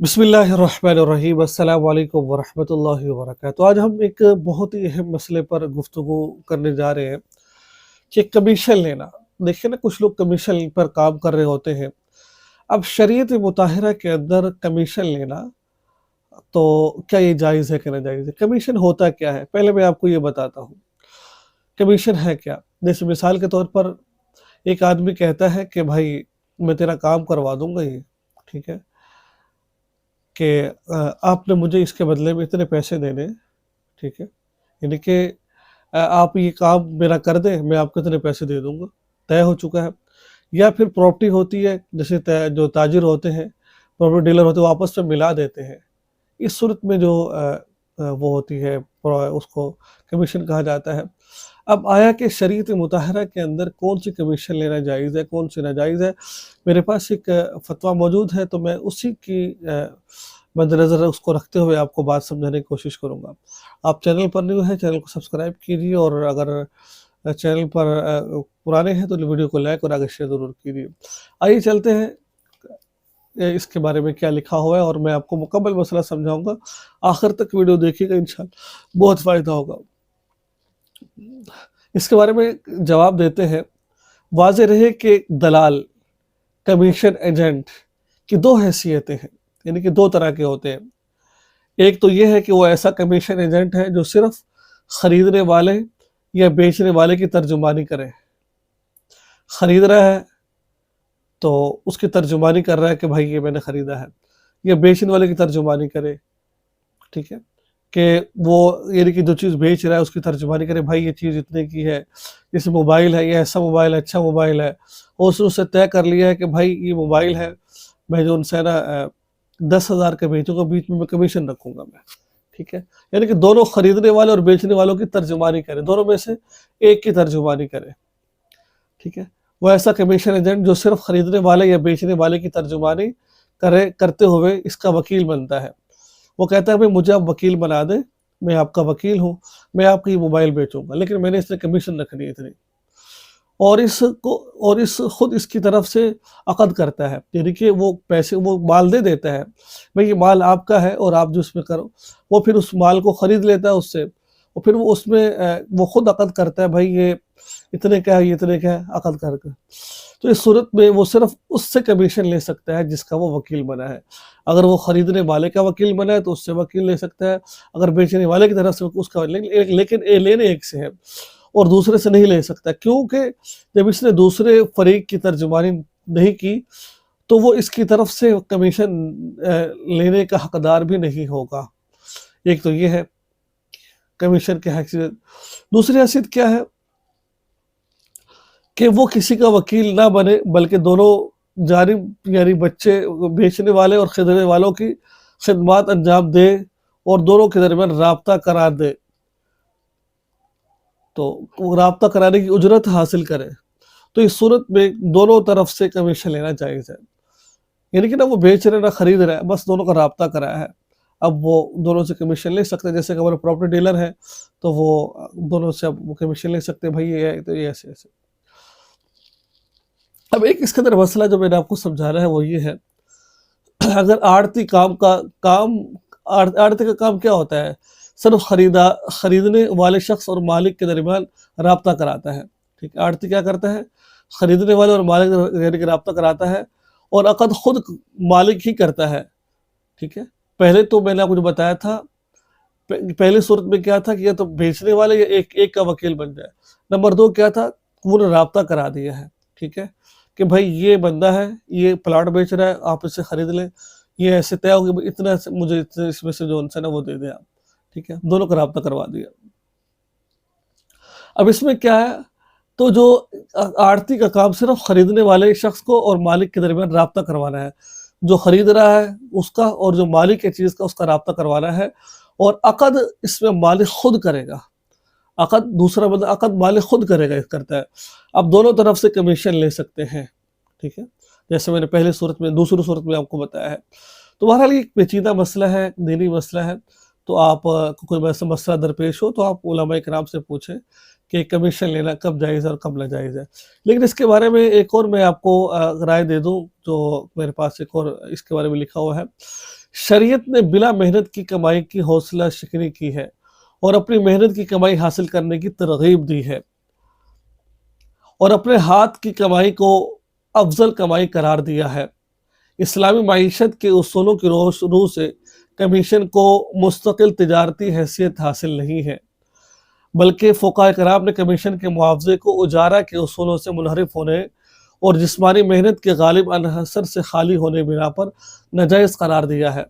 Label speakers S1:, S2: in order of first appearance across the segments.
S1: बिस्मिल्लाहिर्रहमानिर्रहीम अस्सलाम वालेकुम वरहमतुल्लाहि वबरकातुहू। आज हम एक बहुत ही अहम मसले पर गुफ्तगू करने जा रहे हैं कि कमीशन लेना। देखिए ना, कुछ लोग कमीशन पर काम कर रहे होते हैं। अब शरीयत मुताहरा के अंदर कमीशन लेना, तो क्या ये जायज़ है कि नाजायज़ है? कमीशन होता क्या है? पहले मैं आपको ये बताता हूँ। कमीशन है क्या? जैसे मिसाल के तौर पर एक आदमी कहता है कि भाई मैं तेरा काम करवा दूँगा ये, ठीक है? कि आपने मुझे इसके बदले में इतने पैसे देने, ठीक है? यानी कि आप ये काम मेरा कर दें, मैं आपको इतने पैसे दे दूँगा, तय हो चुका है। या फिर प्रॉपर्टी होती है, जैसे जो ताजिर होते हैं, प्रॉपर्टी डीलर होते हैं, वो आपस में मिला देते हैं। इस सूरत में जो वो होती है, उसको कमीशन कहा जाता है। अब आया कि शरीयत मुताहरा के अंदर कौन-सी कमीशन लेना जायज़ है, कौन-सी नाजायज़ है। मेरे पास एक फ़तवा मौजूद है, तो मैं उसी की मद्देनज़र उसको रखते हुए आपको बात समझाने की कोशिश करूँगा। आप चैनल पर न्यू हैं, चैनल को सब्सक्राइब कीजिए, और अगर चैनल पर पुराने हैं तो वीडियो को लाइक और आगे शेयर ज़रूर कीजिए। आइए चलते हैं इसके बारे में क्या लिखा हुआ है, और मैं आपको मुकम्मल मसला समझाऊँगा। आखिर तक वीडियो देखिएगा, इंशाअल्लाह बहुत फ़ायदा होगा। इसके बारे में जवाब देते हैं। वाज़ेह रहे कि दलाल, कमीशन एजेंट की 2 हैसियतें हैं, यानी कि 2 तरह के होते हैं। एक तो ये है कि वो ऐसा कमीशन एजेंट है जो सिर्फ़ खरीदने वाले या बेचने वाले की तर्जुमानी करे। खरीद रहा है तो उसकी तर्जुमानी कर रहा है कि भाई ये मैंने खरीदा है, या बेचने वाले की तर्जुमानी करे, ठीक है? कि वो यानी कि जो चीज़ बेच रहा है उसकी तर्जुमानी करे, भाई ये चीज़ इतने की है, जैसे मोबाइल है, ये ऐसा मोबाइल है, अच्छा मोबाइल है, और उसने उससे तय कर लिया है कि भाई ये मोबाइल है, मैं जो उनसे ना 10,000 का बेचूँगा, बीच में मैं कमीशन रखूँगा मैं, ठीक है? यानी कि दोनों खरीदने वाले और बेचने वालों की तर्जुमानी करें, दोनों में से एक की तर्जुमानी करें, ठीक है? वो ऐसा कमीशन एजेंट जो सिर्फ़ खरीदने वाले या बेचने वाले की तर्जुमानी करते हुए इसका वकील बनता है। वो कहता है भाई मुझे आप वकील बना दें, मैं आपका वकील हूँ, मैं आपकी मोबाइल बेचूँगा, लेकिन मैंने इसमें कमीशन रखनी है इतनी। और इस खुद इसकी तरफ से अक़द करता है, यानी कि वो पैसे, वो माल दे देता है, भाई ये माल आपका है और आप जो इसमें करो। वो फिर उस माल को ख़रीद लेता है उससे, और फिर वो उसमें वो खुद अक़द करता है, भाई ये इतने का है, ये इतने का है, अक़द करके। तो इस सूरत में वो सिर्फ़ उससे कमीशन ले सकता है जिसका वो वकील बना है। अगर वो खरीदने वाले का वकील बना है तो उससे वकील ले सकता है, अगर बेचने वाले की तरफ से उसका, लेकिन ये लेने एक से है और दूसरे से नहीं ले सकता, क्योंकि जब इसने दूसरे फरीक की तर्जुमानी नहीं की तो वो इसकी तरफ से कमीशन लेने का हकदार भी नहीं होगा। एक तो ये है कमीशन की हैसियत। दूसरी हैसियत क्या है कि वो किसी का वकील ना बने, बल्कि दोनों जानिब, यानी बच्चे बेचने वाले और खरीदने वालों की खिदमत अंजाम दे और दोनों के दरमियान राब्ता करार दे, तो राब्ता कराने की उजरत हासिल करे। तो इस सूरत में दोनों तरफ से कमीशन लेना जायज़ है। यानी कि ना वो बेच रहे ना खरीद रहे, बस दोनों का राब्ता कराया है। अब वो दोनों से कमीशन ले सकते हैं, जैसे कि हमारे प्रॉपर्टी डीलर है तो वो दोनों से अब वो कमीशन ले सकते हैं, भाई ये है तो ये ऐसे-ऐसे। अब एक इसके अंदर मसला जो मैंने आपको समझाना है वो ये है, अगर आड़ती आड़ती का काम क्या होता है? सिर्फ खरीदने वाले शख्स और मालिक के दरमियान राब्ता कराता है, ठीक है? आड़ती क्या करता है? खरीदने वाले और मालिक यानी कि राब्ता कराता है, और अक़द खुद मालिक ही करता है, ठीक है? पहले तो मैंने आपको जो बताया था, पहली सूरत में क्या था कि या तो बेचने वाले या एक का वकील बन जाए। नंबर 2 क्या था? उन्होंने राब्ता करा दिया है, ठीक है? कि भाई ये बंदा है, ये प्लाट बेच रहा है, आप इससे खरीद लें, ये ऐसे तय हो गया, इतना मुझे इतने इसमें से जो है ना वो दे दें आप, ठीक है? दोनों का राब्ता करवा दिया। अब इसमें क्या है, तो जो आड़ती का काम सिर्फ खरीदने वाले शख्स को और मालिक के दरमियान राब्ता करवाना है। जो खरीद रहा है उसका और जो मालिक है चीज़ का उसका राब्ता करवाना है, और अक़द इसमें मालिक खुद करेगा। अक़द दूसरा बंदा अक़द मालिक खुद करता है। अब दोनों तरफ से कमीशन ले सकते हैं, ठीक है? जैसे मैंने पहली सूरत में, दूसरी सूरत में आपको बताया है। तो बहरहाल ये एक पेचीदा मसला है, दीनी मसला है, तो आप कोई वैसा मसला दरपेश हो तो आप उलमा इकराम से पूछें कि कमीशन लेना कब जायज़ है और कब नाजायज़ है। लेकिन इसके बारे में एक और मैं आपको राय दे दूँ, जो मेरे पास एक और इसके बारे में लिखा हुआ है शरीयत ने बिला मेहनत की कमाई की हौसला शिकनी की है और अपनी मेहनत की कमाई हासिल करने की तरगीब दी है और अपने हाथ की कमाई को अफजल कमाई करार दिया है। इस्लामी माईशत के उसूलों की रूह से कमीशन को मुस्तकिल तिजारती हैसियत हासिल नहीं है, बल्कि फ़ुक़हा कराम ने कमीशन के मुआवजे को उजारा के उसूलों से मुनहरिफ होने और जिस्मानी मेहनत के गालिब अनहसर से खाली होने बिना पर नाजायज़ करार दिया है।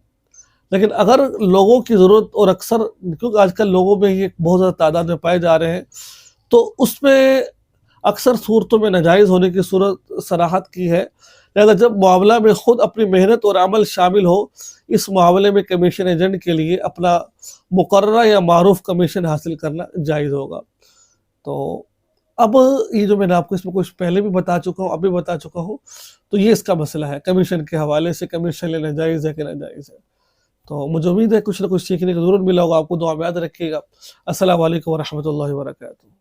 S1: लेकिन अगर लोगों की ज़रूरत और अक्सर क्योंकि आजकल लोगों में ये बहुत ज़्यादा तादाद में पाए जा रहे हैं, तो उसमें अक्सर सूरतों में नाजायज़ होने की सूरत सराहत की है। लिहाजा जब मामला में ख़ुद अपनी मेहनत और अमल शामिल हो, इस मामले में कमीशन एजेंट के लिए अपना मुकर्ररा या मारूफ कमीशन हासिल करना जायज़ होगा। तो अब ये जो मैंने आपको इसमें कुछ पहले भी बता चुका हूँ, अभी बता चुका हूँ, तो ये इसका मसला है कमीशन के हवाले से, कमीशन लेना जायज़ है कि नाजायज़ है। तो मुझे उम्मीद है कुछ न कुछ सीखने को ज़रूर मिला होगा आपको। दुआ में याद रखिएगा। अस्सलामु अलैकुम व रहमतुल्लाहि व बरकातुहू।